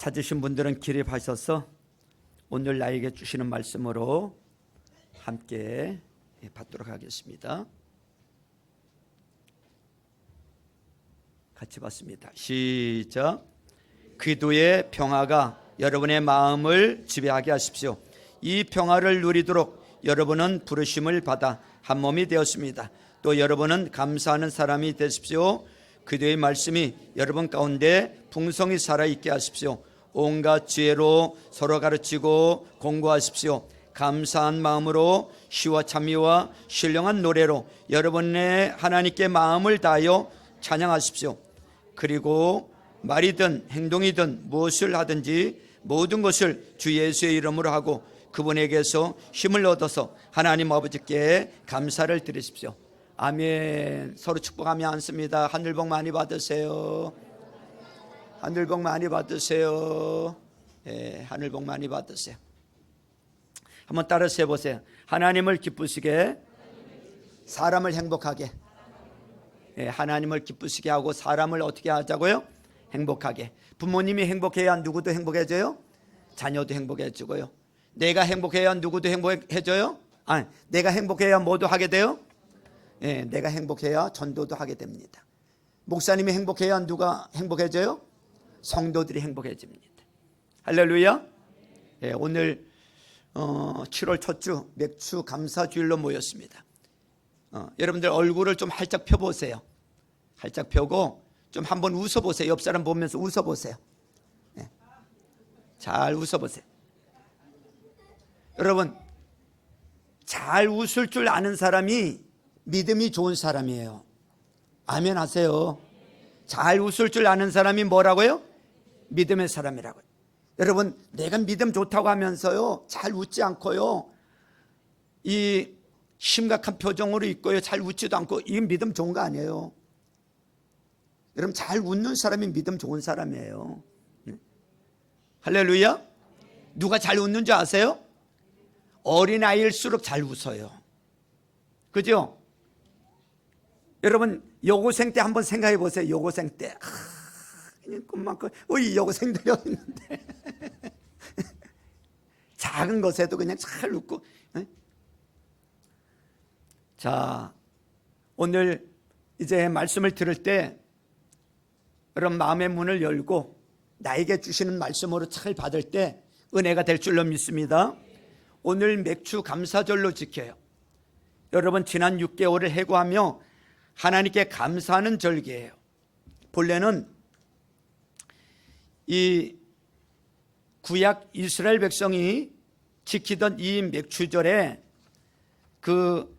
찾으신 분들은 기립하셔서 오늘 나에게 주시는 말씀으로 함께 받도록 하겠습니다. 같이 받습니다. 시작. 기도의 평화가 여러분의 마음을 지배하게 하십시오. 이 평화를 누리도록 여러분은 부르심을 받아 한 몸이 되었습니다. 또 여러분은 감사하는 사람이 되십시오. 기도의 말씀이 여러분 가운데 풍성히 살아있게 하십시오. 온갖 지혜로 서로 가르치고 공부하십시오. 감사한 마음으로 시와 찬미와 신령한 노래로 여러분의 하나님께 마음을 다하여 찬양하십시오. 그리고 말이든 행동이든 무엇을 하든지 모든 것을 주 예수의 이름으로 하고 그분에게서 힘을 얻어서 하나님 아버지께 감사를 드리십시오. 아멘. 서로 축복하며 앉습니다. 하늘복 많이 받으세요. 하늘복 많이 받으세요. 하늘복 많이 받으세요. 한번 따라서 해보세요. 하나님을 기쁘시게, 사람을 행복하게. 하나님을 기쁘시게 하고 사람을 어떻게 하자고요? 행복하게. 부모님이 행복해야 누구도 행복해져요? 자녀도 행복해지고요. 내가 행복해야 누구도 행복해져요? 아니, 내가 행복해야 뭐도 하게 돼요? 내가 행복해야 전도도 하게 됩니다. 목사님이 행복해야 누가 행복해져요? 성도들이 행복해집니다. 할렐루야. 오늘 7월 첫 주 맥주 감사주일로 모였습니다. 여러분들 얼굴을 좀 활짝 펴보세요. 활짝 펴고 좀 한번 웃어보세요. 옆 사람 보면서 웃어보세요. 잘 웃어보세요. 여러분, 잘 웃을 줄 아는 사람이 믿음이 좋은 사람이에요. 아멘 하세요. 잘 웃을 줄 아는 사람이 뭐라고요? 믿음의 사람이라고요. 여러분, 내가 믿음 좋다고 하면서요 잘 웃지 않고요 이 심각한 표정으로 있고요 잘 웃지도 않고, 이건 믿음 좋은 거 아니에요. 여러분, 잘 웃는 사람이 믿음 좋은 사람이에요. 할렐루야. 누가 잘 웃는 줄 아세요? 어린아이일수록 잘 웃어요. 그죠? 여러분, 여고생 때 한번 생각해 보세요. 여고생 때 그냥 꿈만큼 여고생들이 어디 있는데 작은 것에도 그냥 잘 웃고. 자, 오늘 이제 말씀을 들을 때 여러분 마음의 문을 열고 나에게 주시는 말씀으로 잘 받을 때 은혜가 될 줄로 믿습니다. 오늘 맥주 감사절로 지켜요. 여러분, 지난 6개월을 해고하며 하나님께 감사하는 절기예요. 본래는 이 구약 이스라엘 백성이 지키던 이 맥주절에 그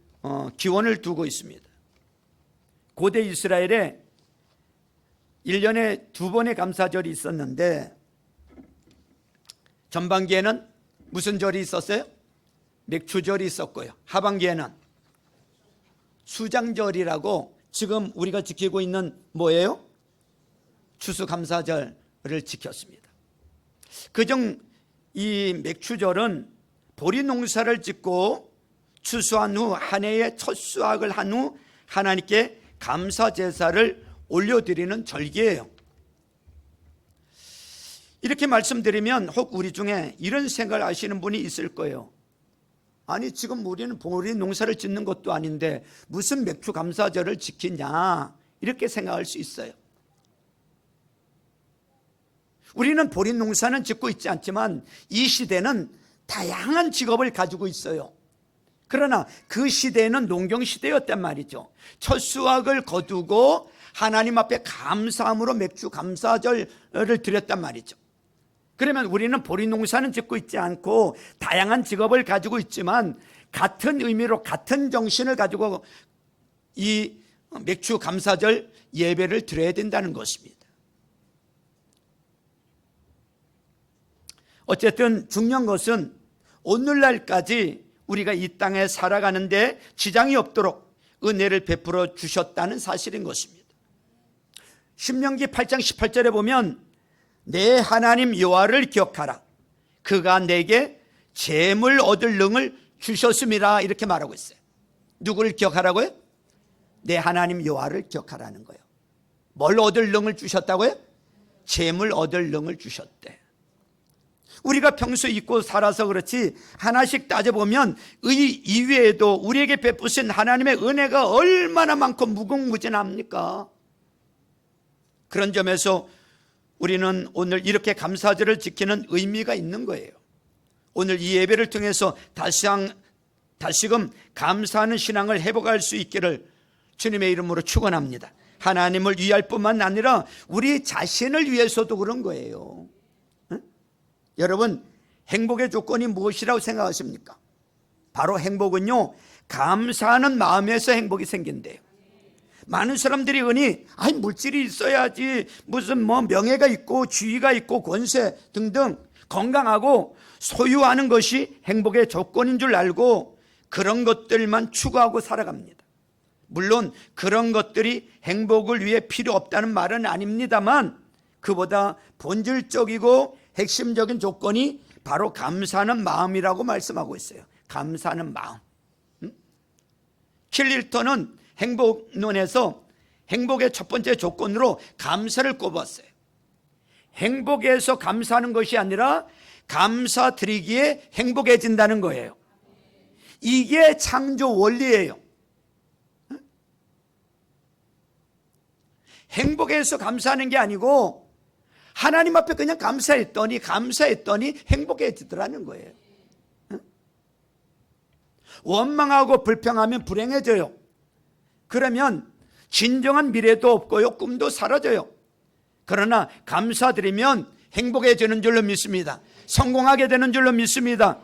기원을 두고 있습니다. 고대 이스라엘에 1년에 2번의 감사절이 있었는데, 전반기에는 무슨 절이 있었어요? 맥주절이 있었고요. 하반기에는 수장절이라고 지금 우리가 지키고 있는 뭐예요? 추수감사절을 지켰습니다. 그중 이 맥주절은 보리 농사를 짓고 추수한 후 한 해의 첫 수확을 한 후 하나님께 감사 제사를 올려드리는 절기예요. 이렇게 말씀드리면 혹 우리 중에 이런 생각을 하시는 분이 있을 거예요. 아니, 지금 우리는 보리 농사를 짓는 것도 아닌데 무슨 맥주 감사절을 지키냐, 이렇게 생각할 수 있어요. 우리는 보리 농사는 짓고 있지 않지만 이 시대는 다양한 직업을 가지고 있어요. 그러나 그 시대에는 농경시대였단 말이죠. 첫 수확을 거두고 하나님 앞에 감사함으로 맥주 감사절을 드렸단 말이죠. 그러면 우리는 보리 농사는 짓고 있지 않고 다양한 직업을 가지고 있지만 같은 의미로 같은 정신을 가지고 이 맥주 감사절 예배를 드려야 된다는 것입니다. 어쨌든 중요한 것은 오늘날까지 우리가 이 땅에 살아가는데 지장이 없도록 은혜를 베풀어 주셨다는 사실인 것입니다. 신명기 8장 18절에 보면 내 하나님 여호와를 기억하라. 그가 내게 재물 얻을 능을 주셨음이라, 이렇게 말하고 있어요. 누구를 기억하라고요? 내 하나님 여호와를 기억하라는 거예요. 뭘 얻을 능을 주셨다고요? 재물 얻을 능을 주셨대. 우리가 평소에 잊고 살아서 그렇지, 하나씩 따져보면 의 이외에도 우리에게 베푸신 하나님의 은혜가 얼마나 많고 무궁무진합니까? 그런 점에서 우리는 오늘 이렇게 감사절을 지키는 의미가 있는 거예요. 오늘 이 예배를 통해서 다시금 감사하는 신앙을 회복할 수 있기를 주님의 이름으로 축원합니다. 하나님을 위할 뿐만 아니라 우리 자신을 위해서도 그런 거예요. 응? 여러분, 행복의 조건이 무엇이라고 생각하십니까? 바로 행복은요, 감사하는 마음에서 행복이 생긴대요. 많은 사람들이 물질이 있어야지, 무슨 명예가 있고 지위가 있고 권세 등등 건강하고 소유하는 것이 행복의 조건인 줄 알고 그런 것들만 추구하고 살아갑니다. 물론 그런 것들이 행복을 위해 필요 없다는 말은 아닙니다만, 그보다 본질적이고 핵심적인 조건이 바로 감사하는 마음이라고 말씀하고 있어요. 감사하는 마음. 킬릴턴은 행복론에서 행복의 첫 번째 조건으로 감사를 꼽았어요. 행복에서 감사하는 것이 아니라 감사드리기에 행복해진다는 거예요. 이게 창조 원리예요. 행복해서 감사하는 게 아니고 하나님 앞에 그냥 감사했더니 행복해지더라는 거예요. 원망하고 불평하면 불행해져요. 그러면 진정한 미래도 없고요, 꿈도 사라져요. 그러나 감사드리면 행복해지는 줄로 믿습니다. 성공하게 되는 줄로 믿습니다.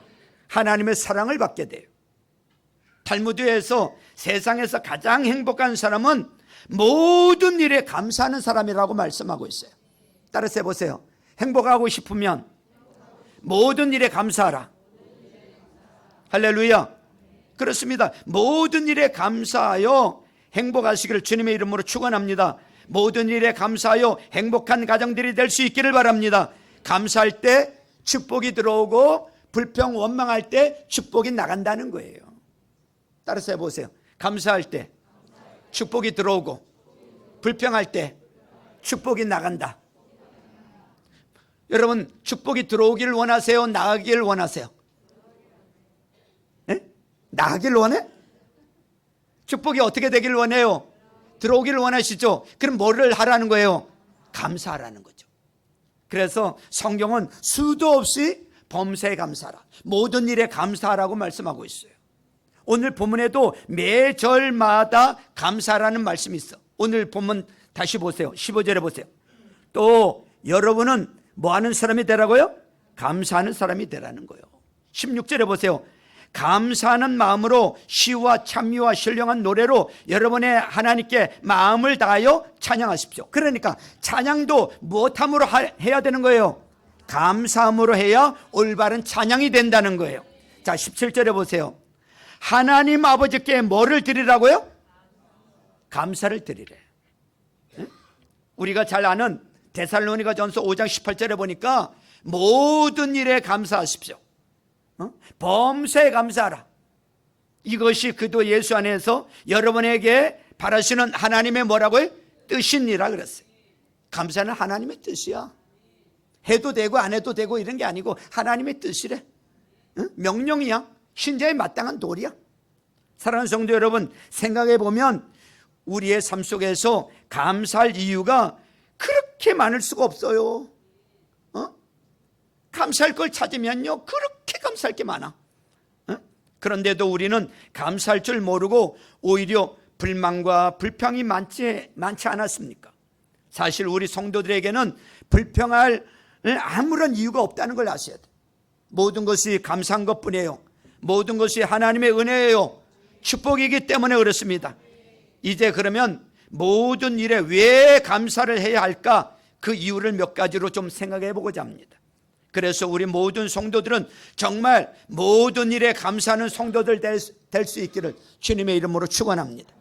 하나님의 사랑을 받게 돼요. 탈무드에서 세상에서 가장 행복한 사람은 모든 일에 감사하는 사람이라고 말씀하고 있어요. 따라서 해보세요. 행복하고 싶으면 모든 일에 감사하라. 할렐루야. 그렇습니다. 모든 일에 감사하여 행복하시기를 주님의 이름으로 축원합니다. 모든 일에 감사하여 행복한 가정들이 될 수 있기를 바랍니다. 감사할 때 축복이 들어오고 불평 원망할 때 축복이 나간다는 거예요. 따라서 해보세요. 감사할 때 축복이 들어오고 불평할 때 축복이 나간다. 여러분, 축복이 들어오기를 원하세요? 나가기를 원하세요? 네? 나가기를 원해? 축복이 어떻게 되기를 원해요? 들어오기를 원하시죠? 그럼 뭐를 하라는 거예요? 감사하라는 거죠. 그래서 성경은 수도 없이 범사에 감사하라, 모든 일에 감사하라고 말씀하고 있어요. 오늘 본문에도 매 절마다 감사라는 말씀이 있어. 오늘 본문 다시 보세요. 15절에 보세요. 또 여러분은 뭐 하는 사람이 되라고요? 감사하는 사람이 되라는 거예요. 16절에 보세요. 감사하는 마음으로 시와 찬미와 신령한 노래로 여러분의 하나님께 마음을 다하여 찬양하십시오. 그러니까 찬양도 무엇함으로 해야 되는 거예요? 감사함으로 해야 올바른 찬양이 된다는 거예요. 자, 17절에 보세요. 하나님 아버지께 뭐를 드리라고요? 감사를 드리래. 우리가 잘 아는 데살로니가전서 5장 18절에 보니까 모든 일에 감사하십시오. 범사에 감사하라. 이것이 그도 예수 안에서 여러분에게 바라시는 하나님의 뭐라고요? 뜻이니라 그랬어요. 감사는 하나님의 뜻이야. 해도 되고 안 해도 되고 이런 게 아니고 하나님의 뜻이래. 명령이야. 신자에 마땅한 도리야. 사랑하는 성도 여러분, 생각해 보면 우리의 삶 속에서 감사할 이유가 그렇게 많을 수가 없어요. 감사할 걸 찾으면요, 그렇게 감사할 게 많아. 그런데도 우리는 감사할 줄 모르고 오히려 불만과 불평이 많지 않았습니까? 사실 우리 성도들에게는 불평할 아무런 이유가 없다는 걸 아셔야 돼요. 모든 것이 감사한 것뿐이에요. 모든 것이 하나님의 은혜예요. 축복이기 때문에 그렇습니다. 이제 그러면 모든 일에 왜 감사를 해야 할까? 그 이유를 몇 가지로 좀 생각해 보고자 합니다. 그래서 우리 모든 성도들은 정말 모든 일에 감사하는 성도들 될 수 있기를 주님의 이름으로 축원합니다.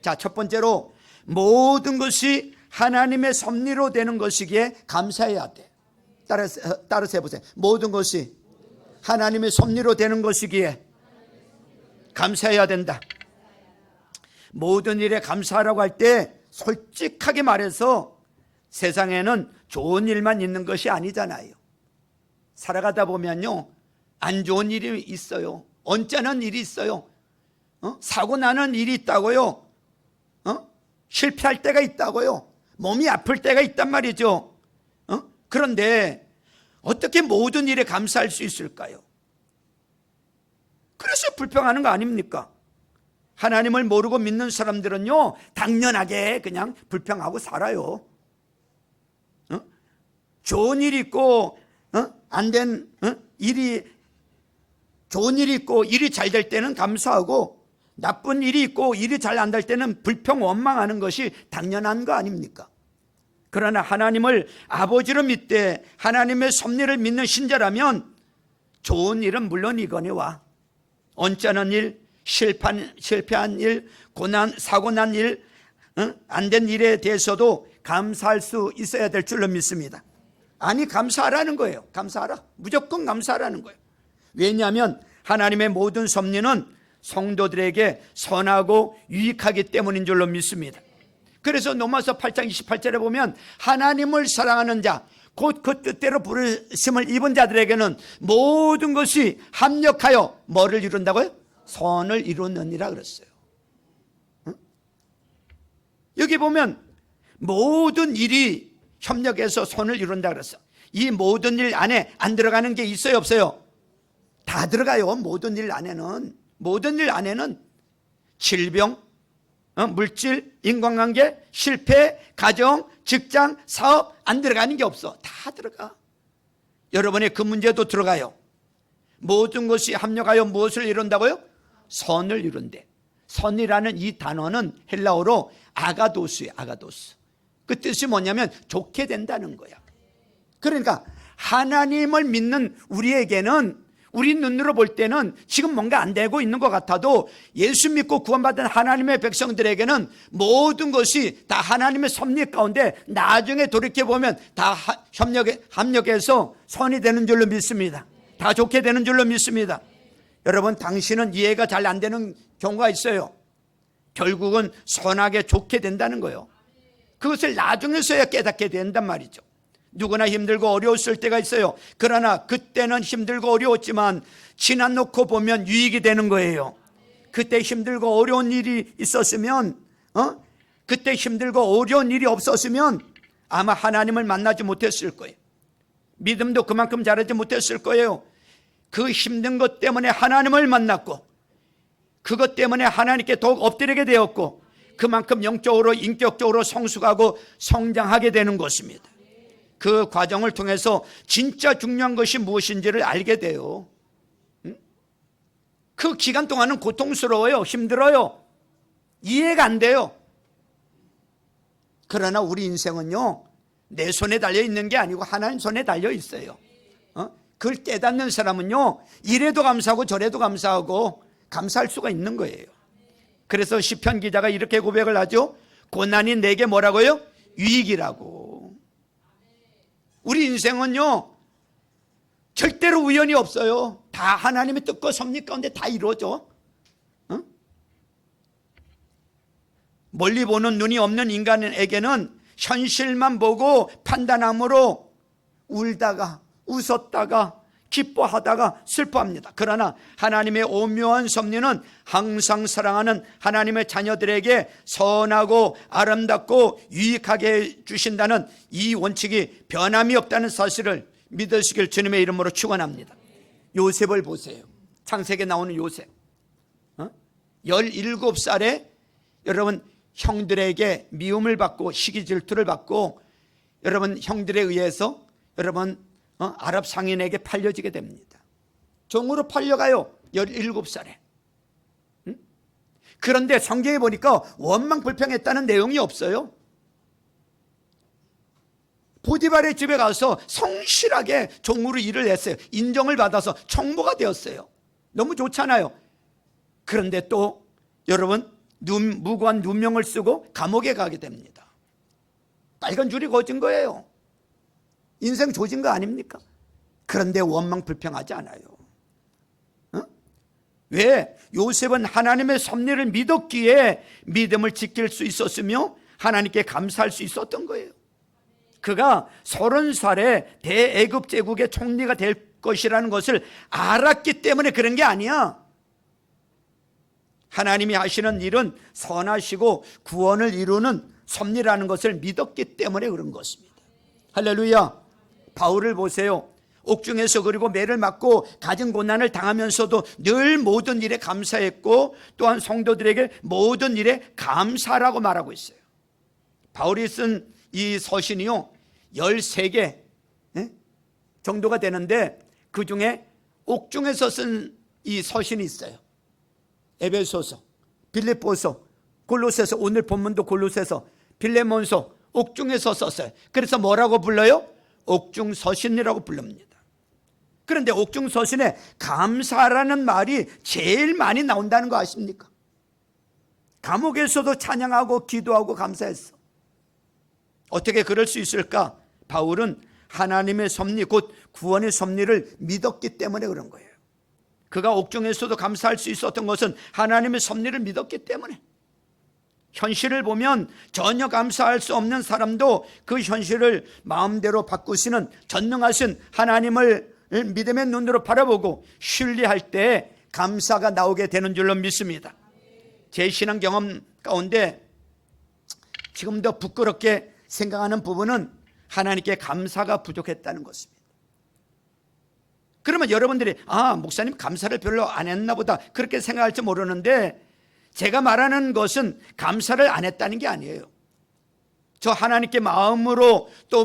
자, 첫 번째로 모든 것이 하나님의 섭리로 되는 것이기에 감사해야 돼. 따라서 해보세요. 모든 것이 하나님의 섭리로 되는 것이기에 감사해야 된다. 모든 일에 감사하라고 할 때 솔직하게 말해서 세상에는 좋은 일만 있는 것이 아니잖아요. 살아가다 보면요, 안 좋은 일이 있어요. 언짢은 일이 있어요. 사고 나는 일이 있다고요. 실패할 때가 있다고요. 몸이 아플 때가 있단 말이죠. 그런데 어떻게 모든 일에 감사할 수 있을까요? 그래서 불평하는 거 아닙니까? 하나님을 모르고 믿는 사람들은요, 당연하게 그냥 불평하고 살아요. 좋은 일이 있고 안 된 일이, 좋은 일이 있고 일이 잘 될 때는 감사하고, 나쁜 일이 있고 일이 잘 안 될 때는 불평 원망하는 것이 당연한 거 아닙니까? 그러나 하나님을 아버지로 믿되 하나님의 섭리를 믿는 신자라면 좋은 일은 물론이거니와 언짢은 일, 실패한 일, 고난, 사고 난 일, 안 된 일에 대해서도 감사할 수 있어야 될 줄로 믿습니다. 아니, 감사하라는 거예요. 감사하라. 무조건 감사하라는 거예요. 왜냐하면 하나님의 모든 섭리는 성도들에게 선하고 유익하기 때문인 줄로 믿습니다. 그래서 로마서 8장 28절에 보면 하나님을 사랑하는 자, 곧 그 뜻대로 부르심을 입은 자들에게는 모든 것이 합력하여 뭐를 이룬다고요? 선을 이루느니라 그랬어요. 여기 보면 모든 일이 협력해서 선을 이룬다 그랬어. 이 모든 일 안에 안 들어가는 게 있어요, 없어요? 다 들어가요. 모든 일 안에는 질병, 물질, 인간관계, 실패, 가정, 직장, 사업 안 들어가는 게 없어. 다 들어가. 여러분의 그 문제도 들어가요. 모든 것이 합력하여 무엇을 이룬다고요? 선을 이룬대. 선이라는 이 단어는 헬라어로 아가도스예요. 아가도스. 그 뜻이 뭐냐면 좋게 된다는 거야. 그러니까 하나님을 믿는 우리에게는, 우리 눈으로 볼 때는 지금 뭔가 안 되고 있는 것 같아도 예수 믿고 구원받은 하나님의 백성들에게는 모든 것이 다 하나님의 섭리 가운데 나중에 돌이켜보면 다 합력해서 선이 되는 줄로 믿습니다. 다 좋게 되는 줄로 믿습니다. 여러분, 당신은 이해가 잘 안 되는 경우가 있어요. 결국은 선하게 좋게 된다는 거예요. 그것을 나중에서야 깨닫게 된단 말이죠. 누구나 힘들고 어려웠을 때가 있어요. 그러나 그때는 힘들고 어려웠지만 지난 놓고 보면 유익이 되는 거예요. 그때 힘들고 어려운 일이 있었으면, 그때 힘들고 어려운 일이 없었으면 아마 하나님을 만나지 못했을 거예요. 믿음도 그만큼 잘하지 못했을 거예요. 그 힘든 것 때문에 하나님을 만났고, 그것 때문에 하나님께 더욱 엎드리게 되었고, 그만큼 영적으로 인격적으로 성숙하고 성장하게 되는 것입니다. 그 과정을 통해서 진짜 중요한 것이 무엇인지를 알게 돼요. 그 기간 동안은 고통스러워요. 힘들어요. 이해가 안 돼요. 그러나 우리 인생은요, 내 손에 달려 있는 게 아니고 하나님 손에 달려 있어요. 그걸 깨닫는 사람은요, 이래도 감사하고 저래도 감사하고 감사할 수가 있는 거예요. 그래서 시편 기자가 이렇게 고백을 하죠. 고난이 내게 뭐라고요? 유익이라고. 우리 인생은요, 절대로 우연이 없어요. 다 하나님의 뜻과 섭리 가운데 다 이루어져. 멀리 보는 눈이 없는 인간에게는 현실만 보고 판단함으로 울다가 웃었다가 기뻐하다가 슬퍼합니다. 그러나 하나님의 오묘한 섭리는 항상 사랑하는 하나님의 자녀들에게 선하고 아름답고 유익하게 해주신다는 이 원칙이 변함이 없다는 사실을 믿으시길 주님의 이름으로 축원합니다. 요셉을 보세요. 창세기에 나오는 요셉. 17살에 여러분 형들에게 미움을 받고 시기 질투를 받고 여러분 형들에 의해서 여러분 아랍 상인에게 팔려지게 됩니다. 종으로 팔려가요. 17살에. 그런데 성경에 보니까 원망 불평했다는 내용이 없어요. 보디발의 집에 가서 성실하게 종으로 일을 했어요. 인정을 받아서 총무가 되었어요. 너무 좋잖아요. 그런데 또 여러분 무고한 누명을 쓰고 감옥에 가게 됩니다. 빨간 줄이 거진 거예요. 인생 조진 거 아닙니까? 그런데 원망 불평하지 않아요. 왜? 요셉은 하나님의 섭리를 믿었기에 믿음을 지킬 수 있었으며 하나님께 감사할 수 있었던 거예요. 그가 30살에 대애굽 제국의 총리가 될 것이라는 것을 알았기 때문에 그런 게 아니야. 하나님이 하시는 일은 선하시고 구원을 이루는 섭리라는 것을 믿었기 때문에 그런 것입니다. 할렐루야. 바울을 보세요. 옥중에서 그리고 매를 맞고 가진 고난을 당하면서도 늘 모든 일에 감사했고 또한 성도들에게 모든 일에 감사라고 말하고 있어요. 바울이 쓴 이 서신이요 13개 정도가 되는데 그 중에 옥중에서 쓴 이 서신이 있어요. 에베소서, 빌립보서, 골로새서, 오늘 본문도 골로새서, 빌레몬서, 옥중에서 썼어요. 그래서 뭐라고 불러요? 옥중 서신이라고 부릅니다. 그런데 옥중 서신에 감사라는 말이 제일 많이 나온다는 거 아십니까? 감옥에서도 찬양하고 기도하고 감사했어. 어떻게 그럴 수 있을까? 바울은 하나님의 섭리, 곧 구원의 섭리를 믿었기 때문에 그런 거예요. 그가 옥중에서도 감사할 수 있었던 것은 하나님의 섭리를 믿었기 때문에. 현실을 보면 전혀 감사할 수 없는 사람도 그 현실을 마음대로 바꾸시는 전능하신 하나님을 믿음의 눈으로 바라보고 신뢰할 때 감사가 나오게 되는 줄로 믿습니다. 제 신앙 경험 가운데 지금도 부끄럽게 생각하는 부분은 하나님께 감사가 부족했다는 것입니다. 그러면 여러분들이 목사님 감사를 별로 안 했나 보다 그렇게 생각할지 모르는데, 제가 말하는 것은 감사를 안 했다는 게 아니에요. 저 하나님께 마음으로 또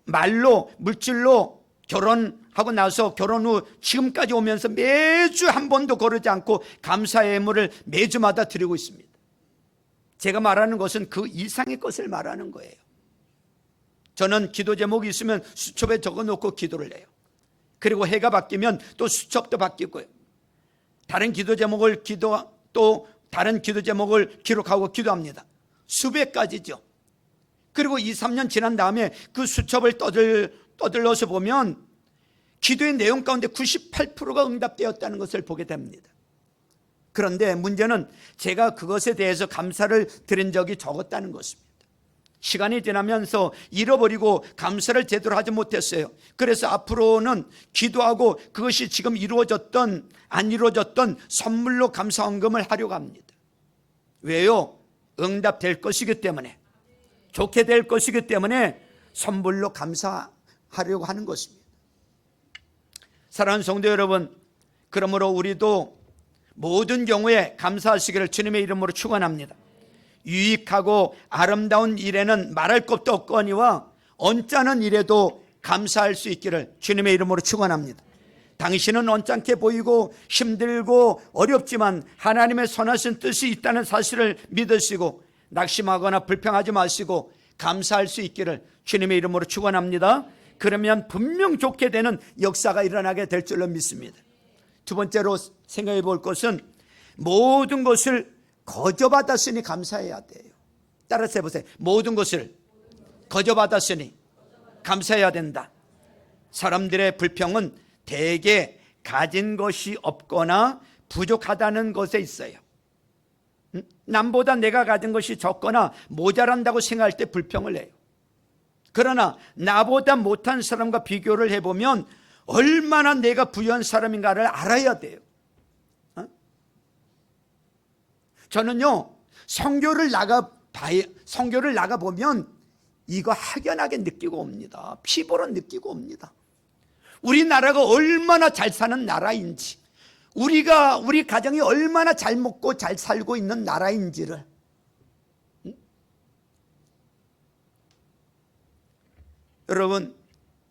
말로 물질로 결혼하고 나서 결혼 후 지금까지 오면서 매주 한 번도 거르지 않고 감사의 예물을 매주마다 드리고 있습니다. 제가 말하는 것은 그 이상의 것을 말하는 거예요. 저는 기도 제목이 있으면 수첩에 적어놓고 기도를 해요. 그리고 해가 바뀌면 또 수첩도 바뀌고요. 다른 기도 제목을 또 다른 기도 제목을 기록하고 기도합니다. 수백 가지죠. 그리고 2, 3년 지난 다음에 그 수첩을 떠들러서 보면 기도의 내용 가운데 98%가 응답되었다는 것을 보게 됩니다. 그런데 문제는 제가 그것에 대해서 감사를 드린 적이 적었다는 것입니다. 시간이 지나면서 잃어버리고 감사를 제대로 하지 못했어요. 그래서 앞으로는 기도하고 그것이 지금 이루어졌던 안 이루어졌던 선물로 감사헌금을 하려고 합니다. 왜요? 응답될 것이기 때문에, 좋게 될 것이기 때문에 선물로 감사하려고 하는 것입니다. 사랑하는 성도 여러분, 그러므로 우리도 모든 경우에 감사하시기를 주님의 이름으로 축원합니다. 유익하고 아름다운 일에는 말할 것도 없거니와 언짢은 일에도 감사할 수 있기를 주님의 이름으로 축원합니다. 당신은 언짢게 보이고 힘들고 어렵지만 하나님의 선하신 뜻이 있다는 사실을 믿으시고 낙심하거나 불평하지 마시고 감사할 수 있기를 주님의 이름으로 축원합니다. 그러면 분명 좋게 되는 역사가 일어나게 될 줄로 믿습니다. 두 번째로 생각해 볼 것은 모든 것을 거저받았으니 감사해야 돼요. 따라서 해보세요. 모든 것을 거저받았으니 감사해야 된다. 사람들의 불평은 대개 가진 것이 없거나 부족하다는 것에 있어요. 남보다 내가 가진 것이 적거나 모자란다고 생각할 때 불평을 해요. 그러나 나보다 못한 사람과 비교를 해보면 얼마나 내가 부유한 사람인가를 알아야 돼요. 저는요, 성교를 나가 보면 이거 확연하게 느끼고 옵니다. 피부로 느끼고 옵니다. 우리나라가 얼마나 잘 사는 나라인지, 우리 가정이 얼마나 잘 먹고 잘 살고 있는 나라인지를. 여러분,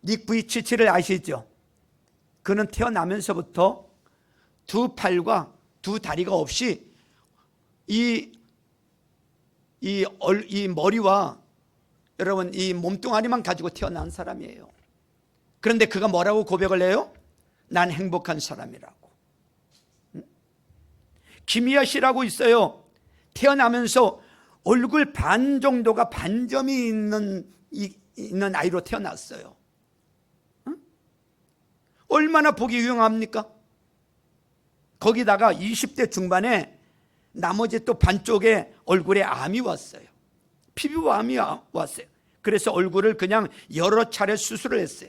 닉 부이치치를 아시죠? 그는 태어나면서부터 두 팔과 두 다리가 없이 이 머리와 여러분 이 몸뚱아리만 가지고 태어난 사람이에요. 그런데 그가 뭐라고 고백을 해요? 난 행복한 사람이라고. 김희아 씨라고 있어요. 태어나면서 얼굴 반 정도가 반점이 있는 아이로 태어났어요. 얼마나 보기 유용합니까? 거기다가 20대 중반에 나머지 또 반쪽에 얼굴에 암이 왔어요. 피부암이 왔어요. 그래서 얼굴을 그냥 여러 차례 수술을 했어요.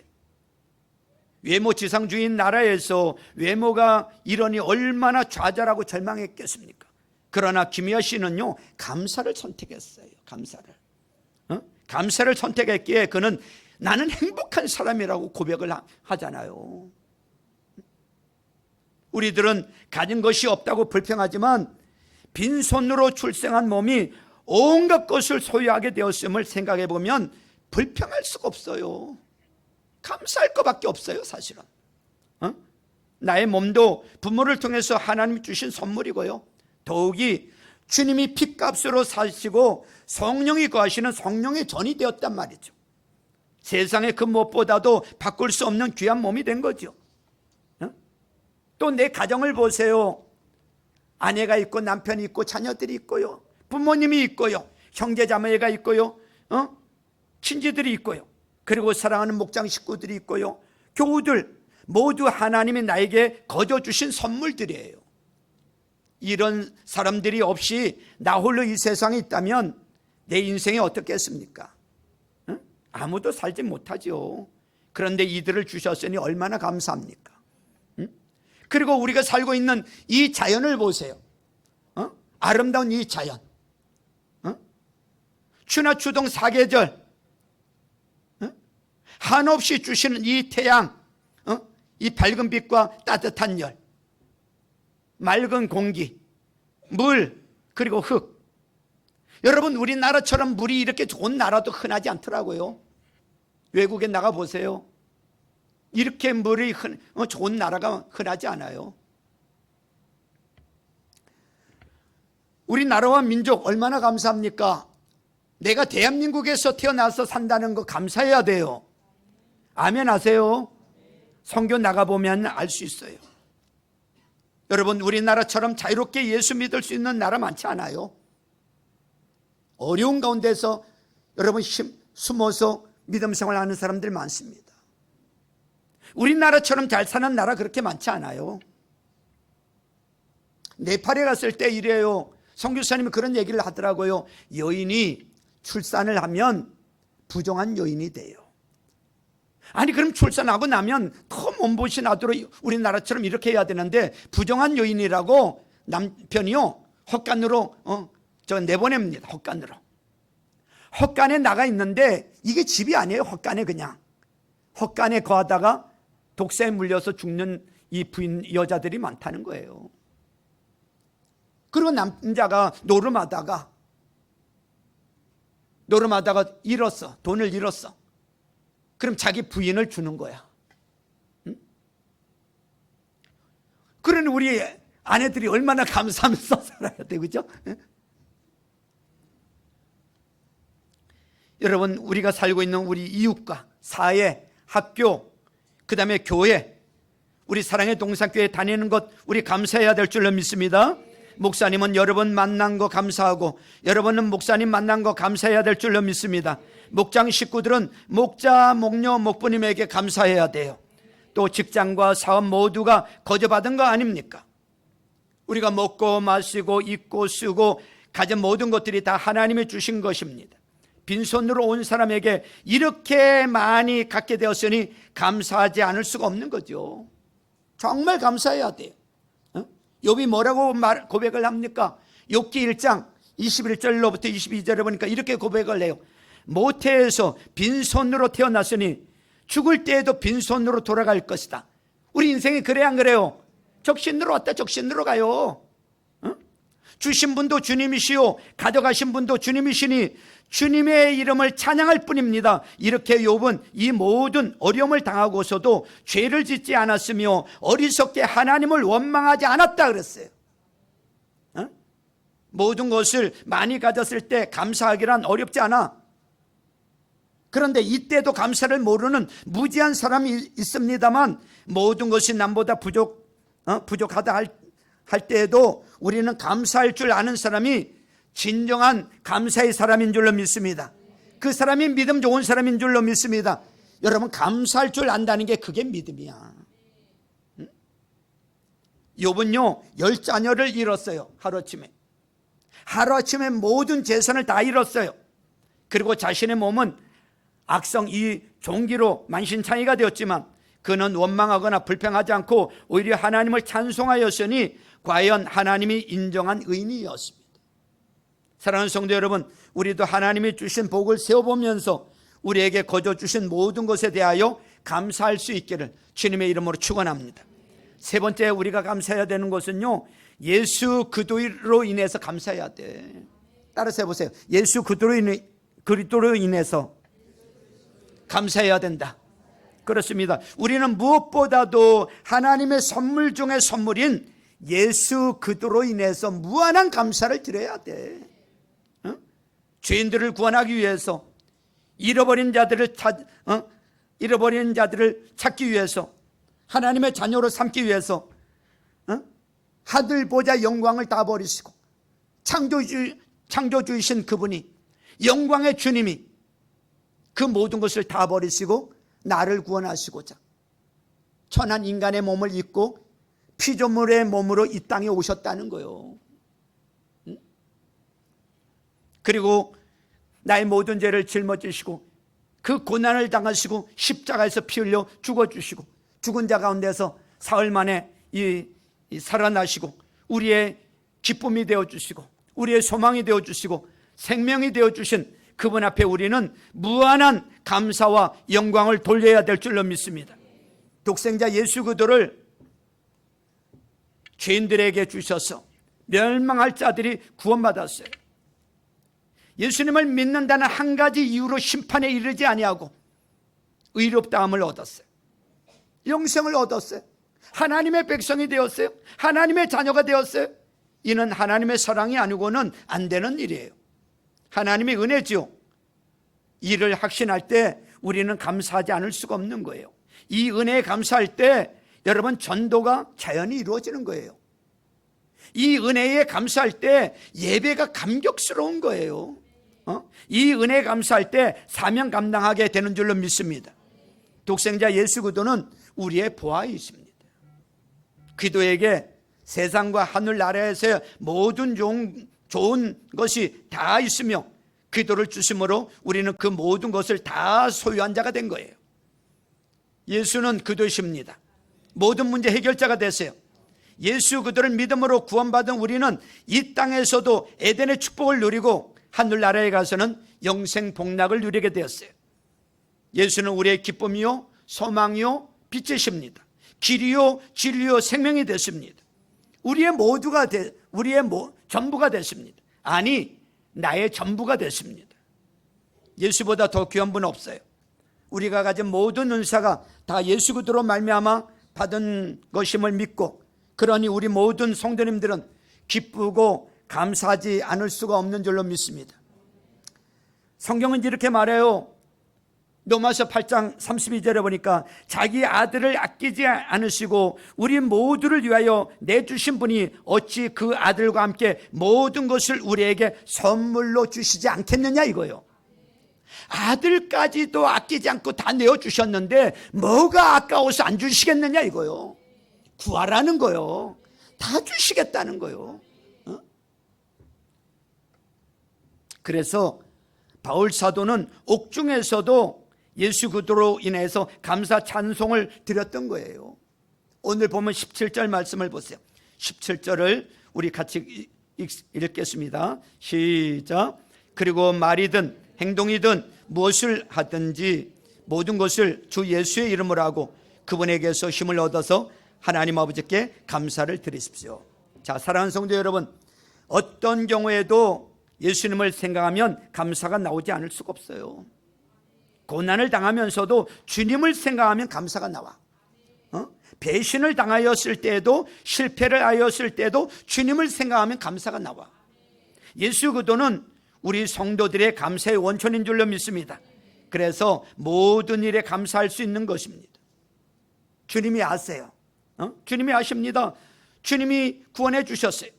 외모 지상주의 나라에서 외모가 이러니 얼마나 좌절하고 절망했겠습니까? 그러나 김희아 씨는요, 감사를 선택했어요. 감사를 선택했기에 그는 나는 행복한 사람이라고 고백을 하잖아요. 우리들은 가진 것이 없다고 불평하지만 빈손으로 출생한 몸이 온갖 것을 소유하게 되었음을 생각해 보면 불평할 수가 없어요. 감사할 것밖에 없어요, 사실은. 나의 몸도 부모를 통해서 하나님이 주신 선물이고요, 더욱이 주님이 핏값으로 사시고 성령이 거하시는 성령의 전이 되었단 말이죠. 세상의 그 무엇보다도 바꿀 수 없는 귀한 몸이 된 거죠. 또 내 가정을 보세요. 아내가 있고 남편이 있고 자녀들이 있고요, 부모님이 있고요, 형제자매가 있고요, 친지들이 있고요, 그리고 사랑하는 목장 식구들이 있고요, 교우들, 모두 하나님이 나에게 거저 주신 선물들이에요. 이런 사람들이 없이 나 홀로 이 세상에 있다면 내 인생이 어떻겠습니까? 아무도 살지 못하죠. 그런데 이들을 주셨으니 얼마나 감사합니까? 그리고 우리가 살고 있는 이 자연을 보세요. 아름다운 이 자연, 추나 추동 사계절, 한없이 주시는 이 태양, 이 밝은 빛과 따뜻한 열, 맑은 공기, 물, 그리고 흙. 여러분, 우리나라처럼 물이 이렇게 좋은 나라도 흔하지 않더라고요. 외국에 나가 보세요. 이렇게 물이 좋은 나라가 흔하지 않아요. 우리나라와 민족 얼마나 감사합니까? 내가 대한민국에서 태어나서 산다는 거 감사해야 돼요. 아멘 하세요. 선교 나가보면 알 수 있어요. 여러분, 우리나라처럼 자유롭게 예수 믿을 수 있는 나라 많지 않아요. 어려운 가운데서 여러분 숨어서 믿음 생활하는 사람들 많습니다. 우리나라처럼 잘 사는 나라 그렇게 많지 않아요. 네팔에 갔을 때 이래요. 선교사님이 그런 얘기를 하더라고요. 여인이 출산을 하면 부정한 여인이 돼요. 아니, 그럼 출산하고 나면 더 몸보신 하도록 우리나라처럼 이렇게 해야 되는데 부정한 여인이라고 남편이요, 헛간으로 내보냅니다. 헛간에 나가 있는데 이게 집이 아니에요. 헛간에 그냥 헛간에 거하다가 독사에 물려서 죽는 이 부인 여자들이 많다는 거예요. 그리고 남자가 노름하다가 잃었어. 돈을 잃었어. 그럼 자기 부인을 주는 거야. 그러니 우리 아내들이 얼마나 감사하면서 살아야 돼, 그죠? 여러분, 우리가 살고 있는 우리 이웃과 사회, 학교, 그 다음에 교회, 우리 사랑의 동산교회 다니는 것 우리 감사해야 될 줄로 믿습니다. 목사님은 여러분 만난 거 감사하고 여러분은 목사님 만난 거 감사해야 될 줄로 믿습니다. 목장 식구들은 목자, 목녀, 목부님에게 감사해야 돼요. 또 직장과 사업 모두가 거저받은 거 아닙니까? 우리가 먹고 마시고 입고 쓰고 가진 모든 것들이 다 하나님이 주신 것입니다. 빈손으로 온 사람에게 이렇게 많이 갖게 되었으니 감사하지 않을 수가 없는 거죠. 정말 감사해야 돼요. 욥이 뭐라고 고백을 합니까? 욥기 1장 21절로부터 22절에 보니까 이렇게 고백을 해요. 모태에서 빈손으로 태어났으니 죽을 때에도 빈손으로 돌아갈 것이다. 우리 인생이 그래 안 그래요? 적신으로 왔다 적신으로 가요. 주신 분도 주님이시요 가져가신 분도 주님이시니 주님의 이름을 찬양할 뿐입니다. 이렇게 욥은 이 모든 어려움을 당하고서도 죄를 짓지 않았으며 어리석게 하나님을 원망하지 않았다 그랬어요. 모든 것을 많이 가졌을 때 감사하기란 어렵지 않아. 그런데 이때도 감사를 모르는 무지한 사람이 있습니다만 모든 것이 남보다 부족하다 할 때에도 우리는 감사할 줄 아는 사람이 진정한 감사의 사람인 줄로 믿습니다. 그 사람이 믿음 좋은 사람인 줄로 믿습니다. 여러분, 감사할 줄 안다는 게 그게 믿음이야. 욥은요 10자녀를 잃었어요. 하루아침에 모든 재산을 다 잃었어요. 그리고 자신의 몸은 악성 이 종기로 만신창이가 되었지만 그는 원망하거나 불평하지 않고 오히려 하나님을 찬송하였으니 과연 하나님이 인정한 의인이었습니다. 사랑하는 성도 여러분, 우리도 하나님이 주신 복을 세워보면서 우리에게 거저 주신 모든 것에 대하여 감사할 수 있기를 주님의 이름으로 축원합니다. 세 번째 우리가 감사해야 되는 것은요, 예수 그리스도로 인해서 감사해야 돼. 따라서 해보세요. 예수 그리스도로 인해서 감사해야 된다. 그렇습니다. 우리는 무엇보다도 하나님의 선물 중에 선물인 예수 그리스도로 인해서 무한한 감사를 드려야 돼. 죄인들을 구원하기 위해서, 잃어버린 자들을 찾기 위해서, 하나님의 자녀로 삼기 위해서 하늘보좌 영광을 다 버리시고 창조주이신 그분이, 영광의 주님이 그 모든 것을 다 버리시고 나를 구원하시고자 천한 인간의 몸을 입고 피조물의 몸으로 이 땅에 오셨다는 거예요. 그리고 나의 모든 죄를 짊어지시고 그 고난을 당하시고 십자가에서 피 흘려 죽어주시고 죽은 자 가운데서 사흘 만에 살아나시고 우리의 기쁨이 되어주시고 우리의 소망이 되어주시고 생명이 되어주신 그분 앞에 우리는 무한한 감사와 영광을 돌려야 될 줄로 믿습니다. 독생자 예수 그리스도를 죄인들에게 주셔서 멸망할 자들이 구원받았어요. 예수님을 믿는다는 한 가지 이유로 심판에 이르지 아니하고 의롭다함을 얻었어요. 영생을 얻었어요. 하나님의 백성이 되었어요. 하나님의 자녀가 되었어요. 이는 하나님의 사랑이 아니고는 안 되는 일이에요. 하나님의 은혜지요. 이를 확신할 때 우리는 감사하지 않을 수가 없는 거예요. 이 은혜에 감사할 때 여러분 전도가 자연히 이루어지는 거예요. 이 은혜에 감사할 때 예배가 감격스러운 거예요. 이 은혜에 감사할 때 사명 감당하게 되는 줄로 믿습니다. 독생자 예수 그리스도는 우리의 보아이십니다. 그리스도에게 세상과 하늘 나라에서 모든 좋은 것이 다 있으며 그리스도를 주심으로 우리는 그 모든 것을 다 소유한 자가 된 거예요. 예수는 그리스도이십니다. 모든 문제 해결자가 되세요. 예수 그리스도를 믿음으로 구원받은 우리는 이 땅에서도 에덴의 축복을 누리고 하늘나라에 가서는 영생 복락을 누리게 되었어요. 예수는 우리의 기쁨이요 소망이요 빛이십니다. 길이요 진리요 생명이 되십니다. 우리의 전부가 되십니다. 아니 나의 전부가 되십니다. 예수보다 더 귀한 분 없어요. 우리가 가진 모든 은사가 다 예수 그리스도로 말미암아 받은 것임을 믿고, 그러니 우리 모든 성도님들은 기쁘고 감사하지 않을 수가 없는 줄로 믿습니다. 성경은 이렇게 말해요. 로마서 8장 32절에 보니까 자기 아들을 아끼지 않으시고 우리 모두를 위하여 내주신 분이 어찌 그 아들과 함께 모든 것을 우리에게 선물로 주시지 않겠느냐 이거요. 아들까지도 아끼지 않고 다 내어주셨는데 뭐가 아까워서 안 주시겠느냐 이거요. 구하라는 거요. 다 주시겠다는 거요. 그래서 바울 사도는 옥중에서도 예수 그리스도로 인해서 감사 찬송을 드렸던 거예요. 오늘 보면 17절 말씀을 보세요. 17절을 우리 같이 읽겠습니다. 시작. 그리고 말이든 행동이든 무엇을 하든지 모든 것을 주 예수의 이름으로 하고 그분에게서 힘을 얻어서 하나님 아버지께 감사를 드리십시오. 자, 사랑하는 성도 여러분, 어떤 경우에도 예수님을 생각하면 감사가 나오지 않을 수가 없어요. 고난을 당하면서도 주님을 생각하면 감사가 나와. 배신을 당하였을 때에도, 실패를 하였을 때도 주님을 생각하면 감사가 나와. 예수 그리스도는 우리 성도들의 감사의 원천인 줄로 믿습니다. 그래서 모든 일에 감사할 수 있는 것입니다. 주님이 아세요. 주님이 아십니다. 주님이 구원해 주셨어요.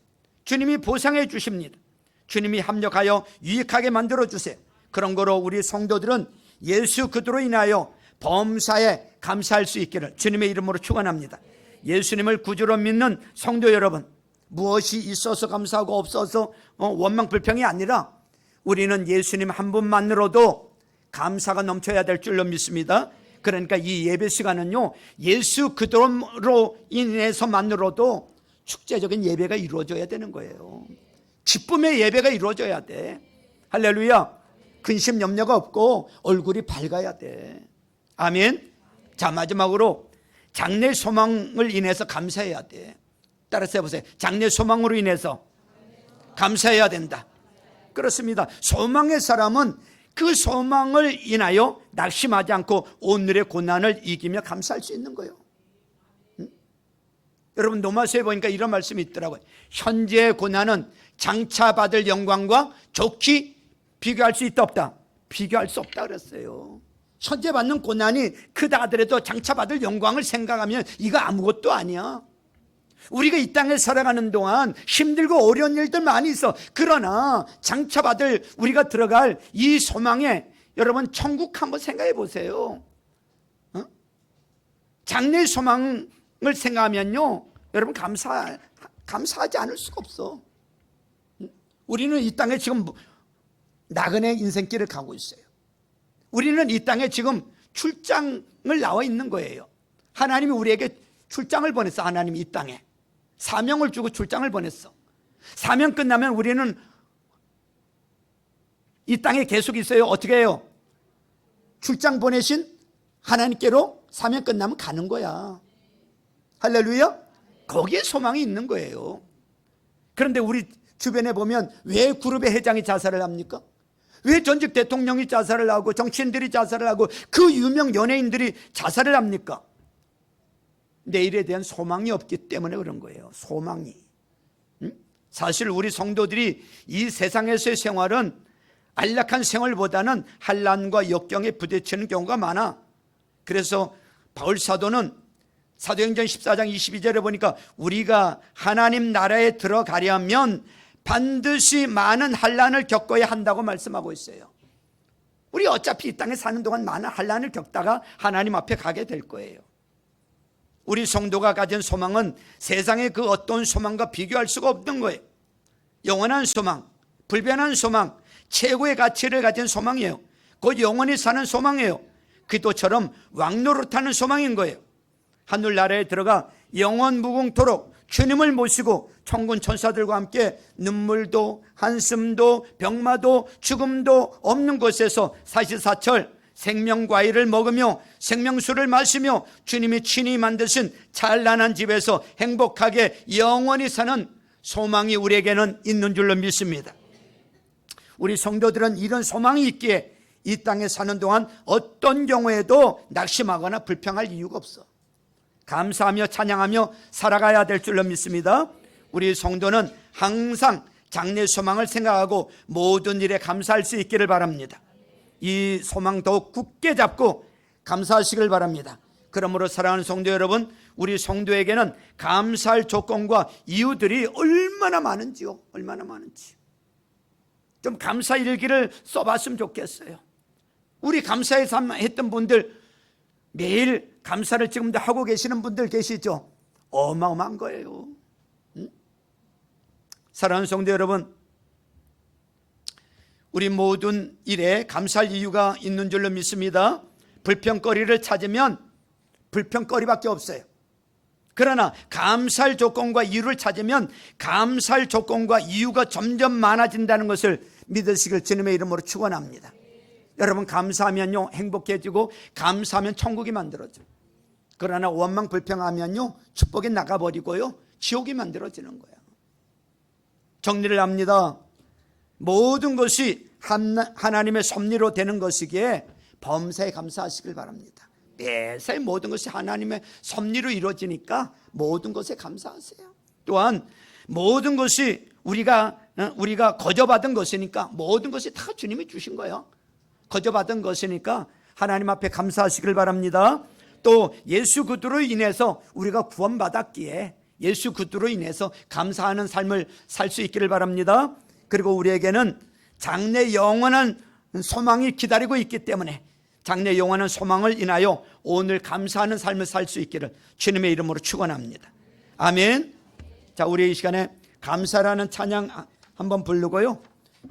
주님이 보상해 주십니다. 주님이 합력하여 유익하게 만들어 주세요. 그런 거로 우리 성도들은 예수 그리스도로 인하여 범사에 감사할 수 있기를 주님의 이름으로 축원합니다. 예수님을 구주로 믿는 성도 여러분, 무엇이 있어서 감사하고 없어서 원망 불평이 아니라 우리는 예수님 한 분만으로도 감사가 넘쳐야 될 줄로 믿습니다. 그러니까 이 예배 시간은요, 예수 그리스도로 인해서만으로도 축제적인 예배가 이루어져야 되는 거예요. 기쁨의 예배가 이루어져야 돼. 할렐루야. 근심 염려가 없고 얼굴이 밝아야 돼. 아멘. 자, 마지막으로 장래 소망을 인해서 감사해야 돼. 따라서 해보세요. 장래 소망으로 인해서 감사해야 된다. 그렇습니다. 소망의 사람은 그 소망을 인하여 낙심하지 않고 오늘의 고난을 이기며 감사할 수 있는 거예요. 여러분, 로마서에 보니까 이런 말씀이 있더라고요. 현재의 고난은 장차 받을 영광과 좋게 비교할 수 있다 없다? 비교할 수 없다 그랬어요. 현재 받는 고난이 크다 하더라도 장차 받을 영광을 생각하면 이거 아무것도 아니야. 우리가 이 땅에 살아가는 동안 힘들고 어려운 일들 많이 있어. 그러나 장차 받을 우리가 들어갈 이 소망에 여러분 천국 한번 생각해 보세요. 장래 소망을 생각하면요, 여러분 감사하지 않을 수가 없어. 우리는 이 땅에 지금 나그네 인생길을 가고 있어요. 우리는 이 땅에 지금 출장을 나와 있는 거예요. 하나님이 우리에게 출장을 보냈어. 하나님이 이 땅에 사명을 주고 출장을 보냈어. 사명 끝나면 우리는 이 땅에 계속 있어요. 어떻게 해요? 출장 보내신 하나님께로 사명 끝나면 가는 거야. 할렐루야. 거기에 소망이 있는 거예요. 그런데 우리 주변에 보면 왜 그룹의 회장이 자살을 합니까? 왜 전직 대통령이 자살을 하고 정치인들이 자살을 하고 그 유명 연예인들이 자살을 합니까? 내일에 대한 소망이 없기 때문에 그런 거예요. 소망이. 사실 우리 성도들이 이 세상에서의 생활은 안락한 생활보다는 환난과 역경에 부딪히는 경우가 많아. 그래서 바울 사도는 사도행전 14장 22절에 보니까 우리가 하나님 나라에 들어가려면 반드시 많은 환난을 겪어야 한다고 말씀하고 있어요. 우리 어차피 이 땅에 사는 동안 많은 환난을 겪다가 하나님 앞에 가게 될 거예요. 우리 성도가 가진 소망은 세상의 그 어떤 소망과 비교할 수가 없는 거예요. 영원한 소망, 불변한 소망, 최고의 가치를 가진 소망이에요. 곧 영원히 사는 소망이에요. 기도처럼 왕노릇하는 소망인 거예요. 하늘나라에 들어가 영원 무궁토록 주님을 모시고 천군 천사들과 함께 눈물도 한숨도 병마도 죽음도 없는 곳에서 사시사철 생명과일을 먹으며 생명수를 마시며 주님이 친히 만드신 찬란한 집에서 행복하게 영원히 사는 소망이 우리에게는 있는 줄로 믿습니다. 우리 성도들은 이런 소망이 있기에 이 땅에 사는 동안 어떤 경우에도 낙심하거나 불평할 이유가 없어. 감사하며 찬양하며 살아가야 될 줄로 믿습니다. 우리 성도는 항상 장래 소망을 생각하고 모든 일에 감사할 수 있기를 바랍니다. 이 소망 더욱 굳게 잡고 감사하시길 바랍니다. 그러므로 사랑하는 성도 여러분, 우리 성도에게는 감사할 조건과 이유들이 얼마나 많은지요. 얼마나 많은지 좀 감사 일기를 써봤으면 좋겠어요. 우리 감사해서 했던 분들, 매일 감사를 지금도 하고 계시는 분들 계시죠? 어마어마한 거예요. 사랑하는 성도 여러분, 우리 모든 일에 감사할 이유가 있는 줄로 믿습니다. 불평거리를 찾으면 불평거리밖에 없어요. 그러나 감사할 조건과 이유를 찾으면 감사할 조건과 이유가 점점 많아진다는 것을 믿으시길 주님의 이름으로 축원합니다. 여러분, 감사하면요 행복해지고 감사하면 천국이 만들어져. 그러나 원망 불평하면요 축복이 나가버리고요 지옥이 만들어지는 거야. 정리를 합니다. 모든 것이 하나님의 섭리로 되는 것이기에 범사에 감사하시길 바랍니다. 매사에 모든 것이 하나님의 섭리로 이루어지니까 모든 것에 감사하세요. 또한 모든 것이 우리가 거저받은 것이니까 모든 것이 다 주님이 주신 거예요. 거저받은 것이니까 하나님 앞에 감사하시길 바랍니다. 또 예수 그리스도로 인해서 우리가 구원받았기에 예수 그리스도로 인해서 감사하는 삶을 살 수 있기를 바랍니다. 그리고 우리에게는 장래 영원한 소망이 기다리고 있기 때문에 장래 영원한 소망을 인하여 오늘 감사하는 삶을 살 수 있기를 주님의 이름으로 축원합니다. 아멘. 자, 우리 이 시간에 감사라는 찬양 한번 부르고요.